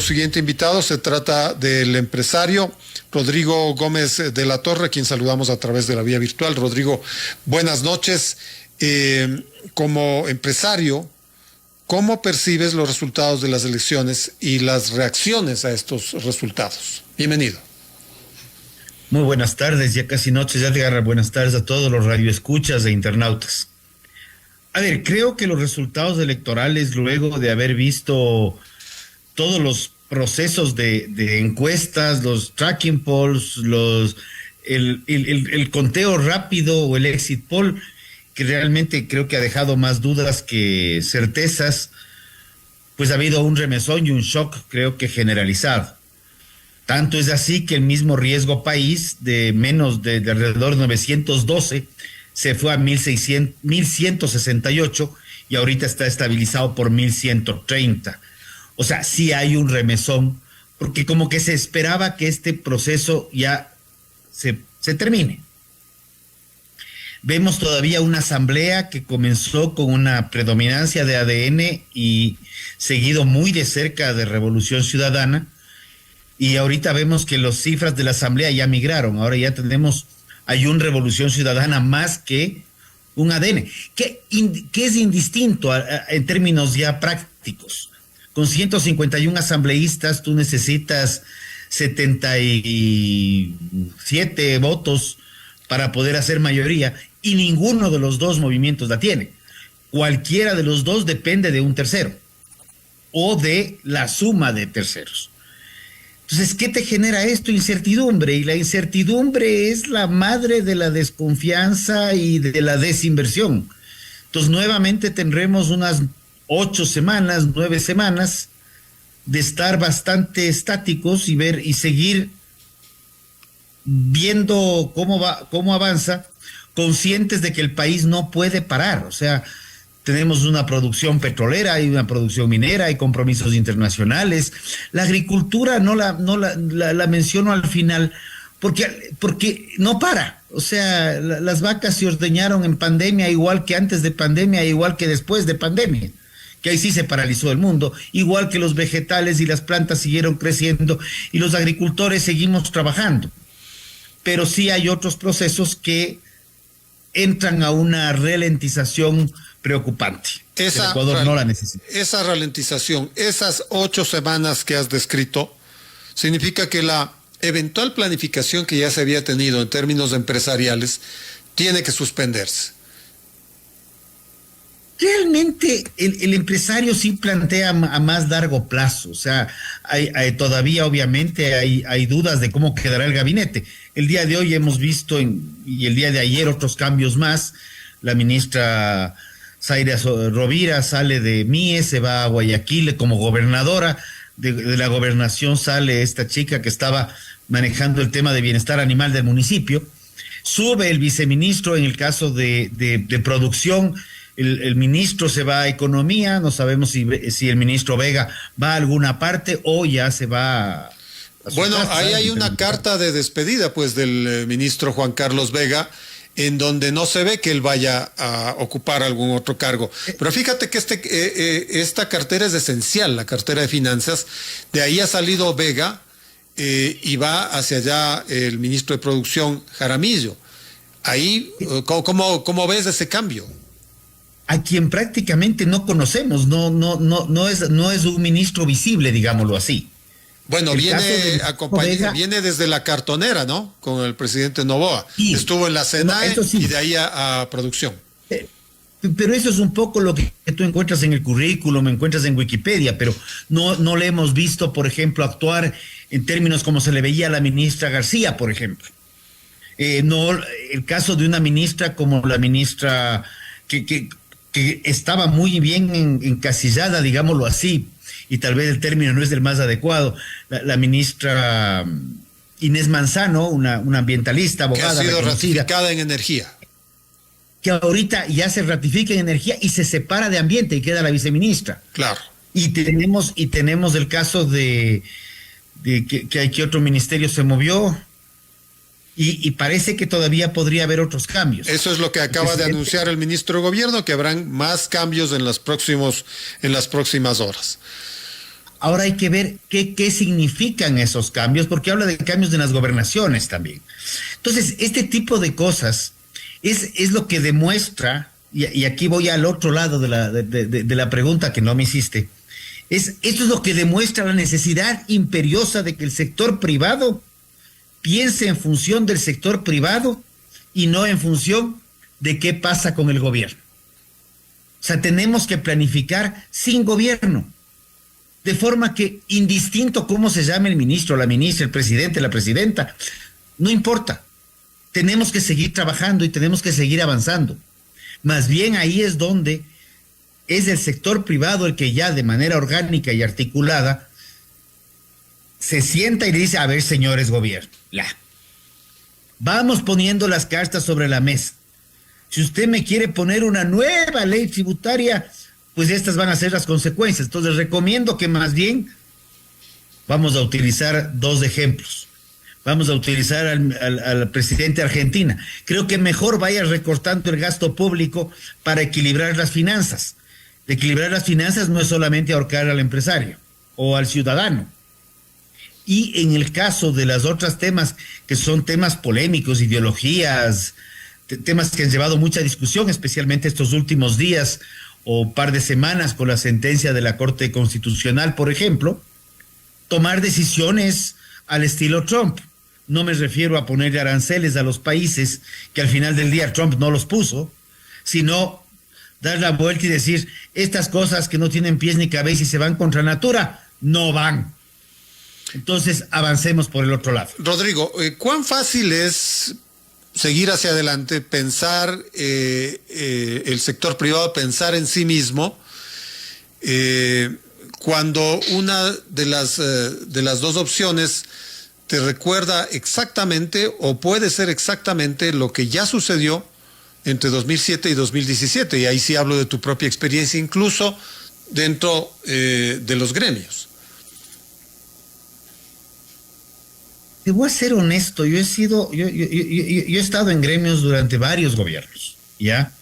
Siguiente invitado se trata del empresario Rodrigo Gómez de la Torre, quien saludamos a través de la vía virtual. Rodrigo, buenas noches. Como empresario, ¿cómo percibes los resultados de las elecciones y las reacciones a estos resultados? Bienvenido. Muy buenas tardes, ya casi noches, Edgar. Buenas tardes a todos los radioescuchas e internautas. A ver, creo que los resultados electorales, luego de haber visto todos los procesos de encuestas, los tracking polls, el conteo rápido o el exit poll, que realmente creo que ha dejado más dudas que certezas, pues ha habido un remesón y un shock, creo que generalizado. Tanto es así que el mismo riesgo país de alrededor de 912 se fue a 1168 y ahorita está estabilizado por 1130. O sea, sí hay un remesón, porque como que se esperaba que este proceso ya se termine. Vemos todavía una asamblea que comenzó con una predominancia de ADN y seguido muy de cerca de Revolución Ciudadana, y ahorita vemos que las cifras de la asamblea ya migraron. Ahora ya hay un Revolución Ciudadana más que un ADN, que es indistinto en términos ya prácticos. Con 151 asambleístas, tú necesitas 77 votos para poder hacer mayoría, y ninguno de los dos movimientos la tiene. Cualquiera de los dos depende de un tercero o de la suma de terceros. Entonces, ¿qué te genera esto? Incertidumbre, y la incertidumbre es la madre de la desconfianza y de la desinversión. Entonces, nuevamente tendremos unas 9 semanas de estar bastante estáticos y seguir viendo cómo avanza, conscientes de que el país no puede parar. O sea, tenemos una producción petrolera, hay una producción minera, hay compromisos internacionales. La agricultura no la menciono al final porque no para. O sea, las vacas se ordeñaron en pandemia, igual que antes de pandemia, igual que después de pandemia, que ahí sí se paralizó el mundo, igual que los vegetales y las plantas siguieron creciendo y los agricultores seguimos trabajando. Pero sí hay otros procesos que entran a una ralentización preocupante. El Ecuador no la necesita. Esa ralentización, esas 8 semanas que has descrito, significa que la eventual planificación que ya se había tenido en términos empresariales tiene que suspenderse. Realmente el empresario sí plantea a más largo plazo. O sea, todavía obviamente hay dudas de cómo quedará el gabinete. El día de hoy hemos visto y el día de ayer otros cambios más. La ministra Zaira Rovira sale de MIE, se va a Guayaquil como gobernadora. De la gobernación sale esta chica que estaba manejando el tema de bienestar animal del municipio. Sube el viceministro en el caso de producción. El ministro se va a Economía, no sabemos si el ministro Vega va a alguna parte o ya se va a bueno, casa, ahí hay una carta de despedida pues del ministro Juan Carlos Vega, en donde no se ve que él vaya a ocupar algún otro cargo. Pero fíjate que esta cartera es esencial, la cartera de finanzas. De ahí ha salido Vega y va hacia allá el ministro de Producción, Jaramillo. Ahí, ¿cómo ves ese cambio? A quien prácticamente no conocemos, no es un ministro visible, digámoslo así. Bueno, viene desde la cartonera, ¿no? Con el presidente Noboa. Sí. Estuvo en la SENAE sí. Y de ahí a producción. Pero eso es un poco lo que tú encuentras en el currículum, encuentras en Wikipedia, pero no le hemos visto, por ejemplo, actuar en términos como se le veía a la ministra García, por ejemplo. El caso de una ministra como la ministra que estaba muy bien encasillada, digámoslo así, y tal vez el término no es el más adecuado, la ministra Inés Manzano, una ambientalista, abogada, que ha sido ratificada en energía, que ahorita ya se ratifica en energía y se separa de ambiente y queda la viceministra. Claro. Y tenemos el caso de que otro ministerio se movió. Y parece que todavía podría haber otros cambios. Eso es lo que acaba de anunciar el ministro de Gobierno, que habrán más cambios en las próximas horas. Ahora hay que ver qué significan esos cambios, porque habla de cambios en las gobernaciones también. Entonces, este tipo de cosas es lo que demuestra, y aquí voy al otro lado de la pregunta que no me hiciste, esto es lo que demuestra la necesidad imperiosa de que el sector privado piense en función del sector privado y no en función de qué pasa con el gobierno. O sea, tenemos que planificar sin gobierno, de forma que, indistinto cómo se llame el ministro, la ministra, el presidente, la presidenta, no importa. Tenemos que seguir trabajando y tenemos que seguir avanzando. Más bien ahí es donde es el sector privado el que ya de manera orgánica y articulada se sienta y le dice, a ver, señores gobierno, vamos poniendo las cartas sobre la mesa. Si usted me quiere poner una nueva ley tributaria, pues estas van a ser las consecuencias. Entonces recomiendo que más bien vamos a utilizar dos ejemplos. Vamos a utilizar al presidente de Argentina. Creo que mejor vaya recortando el gasto público para equilibrar las finanzas. Equilibrar las finanzas no es solamente ahorcar al empresario o al ciudadano. Y en el caso de los otros temas, que son temas polémicos, ideologías, temas que han llevado mucha discusión, especialmente estos últimos días o par de semanas con la sentencia de la Corte Constitucional, por ejemplo, tomar decisiones al estilo Trump. No me refiero a poner aranceles a los países que al final del día Trump no los puso, sino dar la vuelta y decir, estas cosas que no tienen pies ni cabeza y se van contra natura, no van. Entonces avancemos por el otro lado. Rodrigo, ¿cuán fácil es seguir hacia adelante, pensar el sector privado, pensar en sí mismo, cuando una de las dos opciones te recuerda exactamente o puede ser exactamente lo que ya sucedió entre 2007 y 2017? Y ahí sí hablo de tu propia experiencia, incluso dentro de los gremios. Te voy a ser honesto, yo he estado en gremios durante varios gobiernos, ¿ya?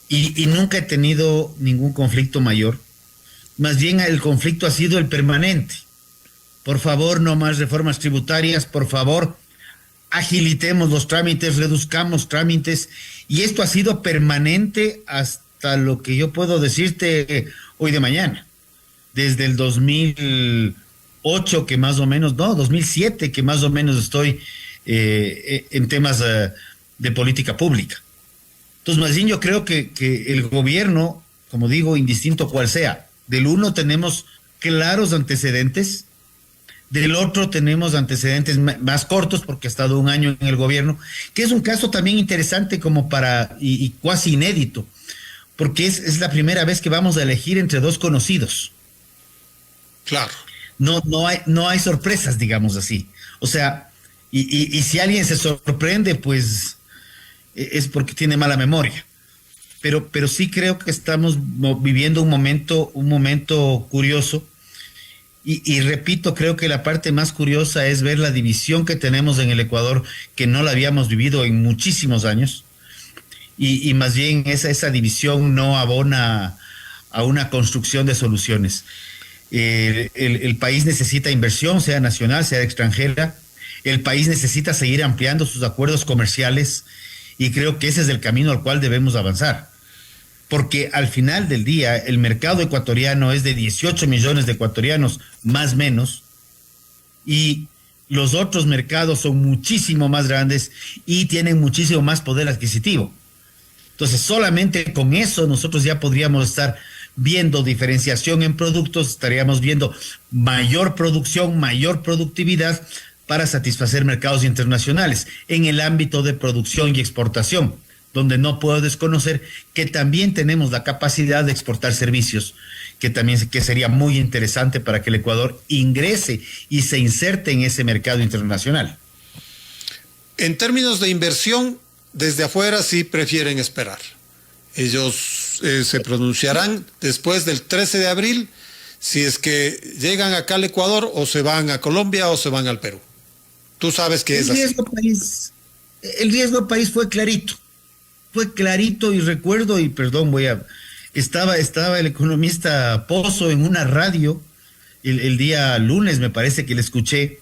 Y nunca he tenido ningún conflicto mayor. Más bien el conflicto ha sido el permanente. Por favor, no más reformas tributarias, por favor, agilitemos los trámites, reduzcamos trámites. Y esto ha sido permanente hasta lo que yo puedo decirte hoy de mañana. Desde el 2008, que más o menos, no, 2007, que más o menos estoy en temas de política pública. Entonces, más bien yo creo que el gobierno, como digo, indistinto cual sea, del uno tenemos claros antecedentes, del otro tenemos antecedentes más cortos porque ha estado un año en el gobierno, que es un caso también interesante como y cuasi inédito, porque es la primera vez que vamos a elegir entre dos conocidos. Claro. No hay sorpresas, digamos así. O sea, y si alguien se sorprende, pues es porque tiene mala memoria. Pero sí creo que estamos viviendo un momento curioso. Y repito, creo que la parte más curiosa es ver la división que tenemos en el Ecuador, que no la habíamos vivido en muchísimos años. Y más bien esa división no abona a una construcción de soluciones. El país necesita inversión, sea nacional, sea extranjera. El país necesita seguir ampliando sus acuerdos comerciales y creo que ese es el camino al cual debemos avanzar. Porque al final del día el mercado ecuatoriano es de 18 millones de ecuatorianos, más o menos, y los otros mercados son muchísimo más grandes y tienen muchísimo más poder adquisitivo. Entonces, solamente con eso nosotros ya podríamos estar viendo diferenciación en productos, estaríamos viendo mayor producción, mayor productividad para satisfacer mercados internacionales en el ámbito de producción y exportación, donde no puedo desconocer que también tenemos la capacidad de exportar servicios, que sería muy interesante para que el Ecuador ingrese y se inserte en ese mercado internacional. En términos de inversión, desde afuera sí prefieren esperar. Ellos se pronunciarán después del 13 de abril si es que llegan acá al Ecuador o se van a Colombia o se van al Perú. Tú sabes que es así. El riesgo país fue clarito y recuerdo, y perdón, estaba el economista Pozo en una radio el día lunes, me parece que le escuché,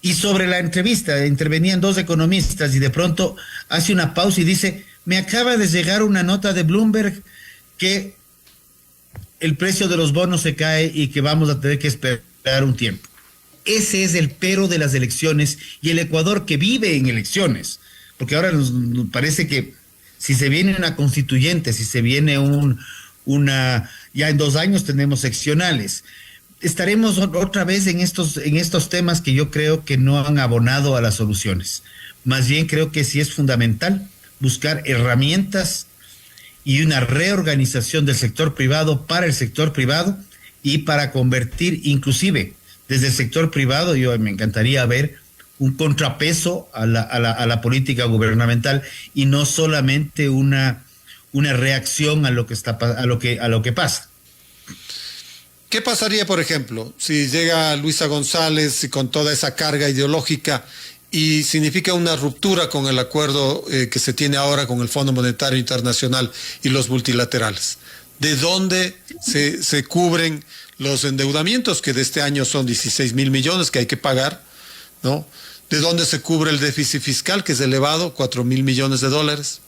y sobre la entrevista intervenían dos economistas y de pronto hace una pausa y dice, me acaba de llegar una nota de Bloomberg que el precio de los bonos se cae y que vamos a tener que esperar un tiempo. Ese es el pero de las elecciones y el Ecuador que vive en elecciones, porque ahora nos parece que si se viene una constituyente, si se viene ya en 2 años tenemos seccionales, estaremos otra vez en estos temas que yo creo que no han abonado a las soluciones. Más bien creo que sí es fundamental buscar herramientas y una reorganización del sector privado para el sector privado y para convertir inclusive desde el sector privado, yo me encantaría ver un contrapeso a la política gubernamental y no solamente una reacción a lo que pasa. ¿Qué pasaría, por ejemplo, si llega Luisa González y con toda esa carga ideológica y significa una ruptura con el acuerdo que se tiene ahora con el Fondo Monetario Internacional y los multilaterales? ¿De dónde se cubren los endeudamientos, que de este año son 16.000 millones que hay que pagar, ¿no? ¿De dónde se cubre el déficit fiscal, que es elevado, 4.000 millones de dólares?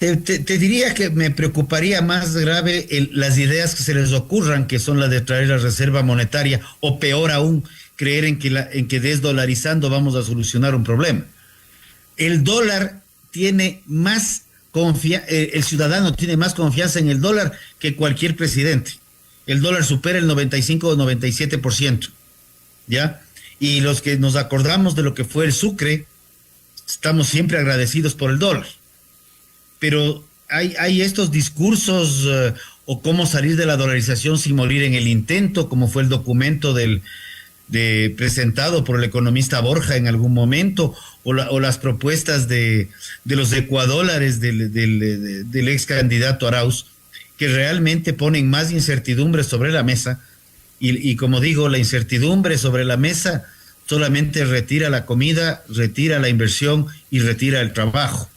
Te diría que me preocuparía más grave las ideas que se les ocurran, que son las de traer la reserva monetaria, o peor aún, creer en que desdolarizando vamos a solucionar un problema. El dólar tiene más el ciudadano tiene más confianza en el dólar que cualquier presidente. El dólar supera el 95 o 97%, ¿ya? Y los que nos acordamos de lo que fue el Sucre, estamos siempre agradecidos por el dólar. Pero hay estos discursos o cómo salir de la dolarización sin morir en el intento, como fue el documento presentado por el economista Borja en algún momento, o las propuestas de los ecuadólares del ex candidato Arauz, que realmente ponen más incertidumbre sobre la mesa, y como digo, la incertidumbre sobre la mesa solamente retira la comida, retira la inversión y retira el trabajo.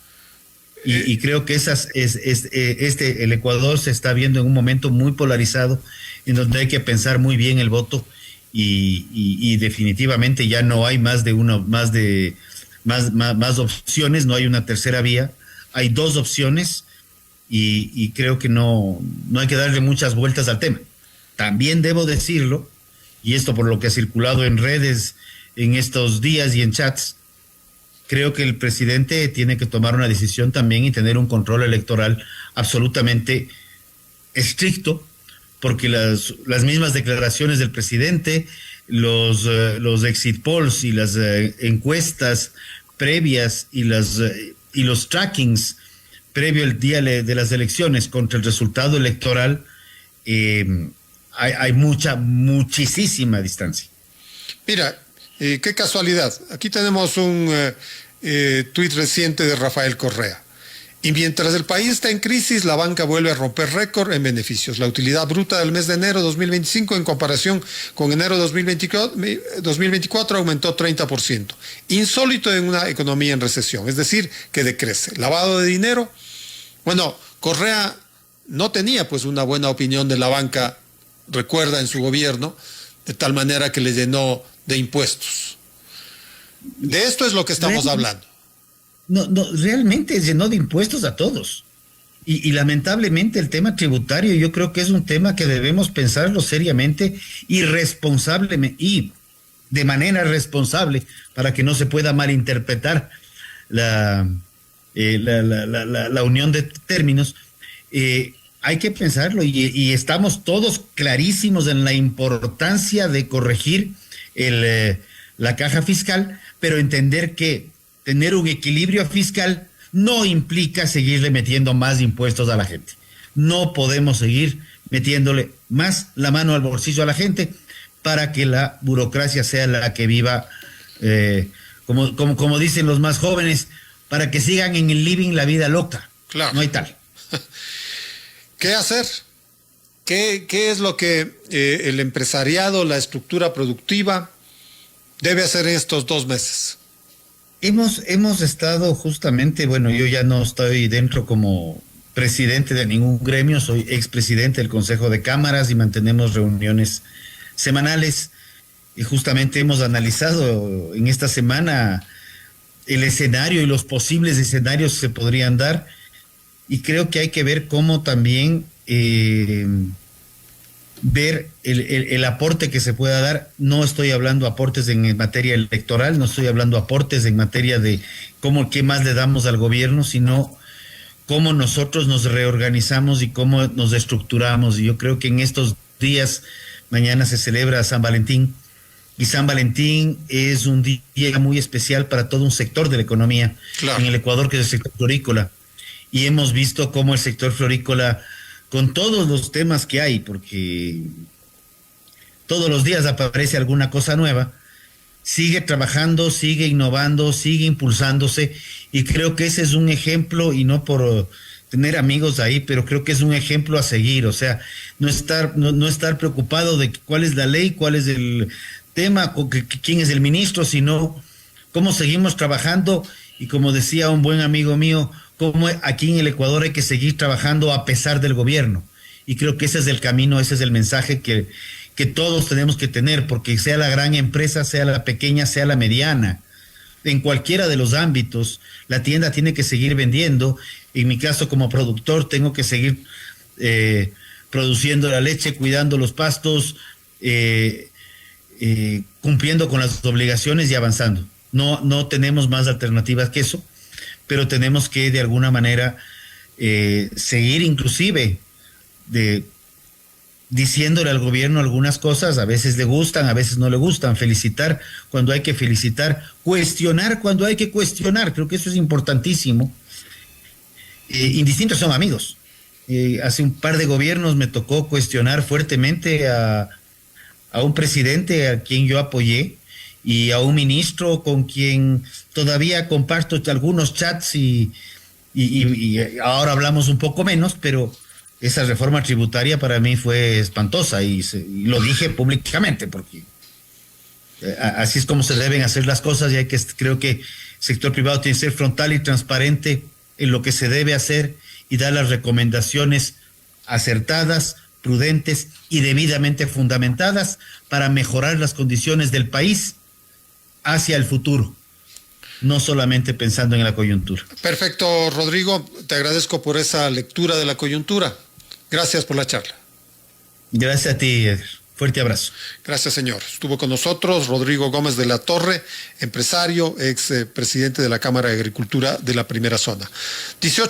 Y creo que el Ecuador se está viendo en un momento muy polarizado, en donde hay que pensar muy bien el voto, y definitivamente ya no hay más opciones, no hay una tercera vía, hay 2 opciones, y creo que no hay que darle muchas vueltas al tema. También debo decirlo, y esto por lo que ha circulado en redes en estos días y en chats, creo que el presidente tiene que tomar una decisión también y tener un control electoral absolutamente estricto, porque las mismas declaraciones del presidente, los exit polls y las encuestas previas y los trackings previo al día de las elecciones contra el resultado electoral, hay muchísima distancia. Mira, qué casualidad. Aquí tenemos un tuit reciente de Rafael Correa. Y mientras el país está en crisis, la banca vuelve a romper récord en beneficios. La utilidad bruta del mes de enero 2025 en comparación con enero 2024 aumentó 30%. Insólito en una economía en recesión, es decir, que decrece. Lavado de dinero. Bueno, Correa no tenía pues una buena opinión de la banca, recuerda, en su gobierno, de tal manera que le llenó de impuestos. De esto es lo que estamos hablando. No, realmente llenó de impuestos a todos. Y lamentablemente el tema tributario yo creo que es un tema que debemos pensarlo seriamente y responsablemente, y de manera responsable, para que no se pueda malinterpretar la unión de términos. Hay que pensarlo y estamos todos clarísimos en la importancia de corregir la caja fiscal, pero entender que tener un equilibrio fiscal no implica seguirle metiendo más impuestos a la gente. No podemos seguir metiéndole más la mano al bolsillo a la gente para que la burocracia sea la que viva, como dicen los más jóvenes, para que sigan en el living la vida loca. Claro. No hay tal. ¿Qué hacer? ¿Qué es lo que el empresariado, la estructura productiva debe hacer en estos 2 meses? Hemos estado justamente, bueno, yo ya no estoy dentro como presidente de ningún gremio, soy expresidente del Consejo de Cámaras y mantenemos reuniones semanales. Y justamente hemos analizado en esta semana el escenario y los posibles escenarios que se podrían dar, y creo que hay que ver cómo también ver el aporte que se pueda dar. No estoy hablando aportes en materia electoral, no estoy hablando aportes en materia de qué más le damos al gobierno, sino cómo nosotros nos reorganizamos y cómo nos estructuramos. Y yo creo que en estos días, mañana se celebra San Valentín, y San Valentín es un día muy especial para todo un sector de la economía, claro, en el Ecuador, que es el sector florícola. Y hemos visto cómo el sector florícola, con todos los temas que hay, porque todos los días aparece alguna cosa nueva, sigue trabajando, sigue innovando, sigue impulsándose, y creo que ese es un ejemplo, y no por tener amigos ahí, pero creo que es un ejemplo a seguir. O sea, no estar preocupado de cuál es la ley, cuál es el tema, quién es el ministro, sino cómo seguimos trabajando. Y como decía un buen amigo mío, cómo aquí en el Ecuador hay que seguir trabajando a pesar del gobierno. Y creo que ese es el camino, ese es el mensaje que todos tenemos que tener, porque sea la gran empresa, sea la pequeña, sea la mediana, en cualquiera de los ámbitos, la tienda tiene que seguir vendiendo. En mi caso, como productor, tengo que seguir produciendo la leche, cuidando los pastos, cumpliendo con las obligaciones y avanzando. No tenemos más alternativas que eso, pero tenemos que de alguna manera seguir inclusive diciéndole al gobierno algunas cosas. A veces le gustan, a veces no le gustan, felicitar cuando hay que felicitar, cuestionar cuando hay que cuestionar. Creo que eso es importantísimo. Indistintos son amigos. Hace un par de gobiernos me tocó cuestionar fuertemente a un presidente a quien yo apoyé, y a un ministro con quien todavía comparto algunos chats, y ahora hablamos un poco menos, pero esa reforma tributaria para mí fue espantosa, y lo dije públicamente, porque así es como se deben hacer las cosas, y creo que el sector privado tiene que ser frontal y transparente en lo que se debe hacer y dar las recomendaciones acertadas, prudentes y debidamente fundamentadas para mejorar las condiciones del país hacia el futuro, no solamente pensando en la coyuntura. Perfecto, Rodrigo, te agradezco por esa lectura de la coyuntura. Gracias por la charla. Gracias a ti, Edgar. Fuerte abrazo. Gracias, señor. Estuvo con nosotros Rodrigo Gómez de la Torre, empresario, ex presidente de la Cámara de Agricultura de la Primera Zona. 18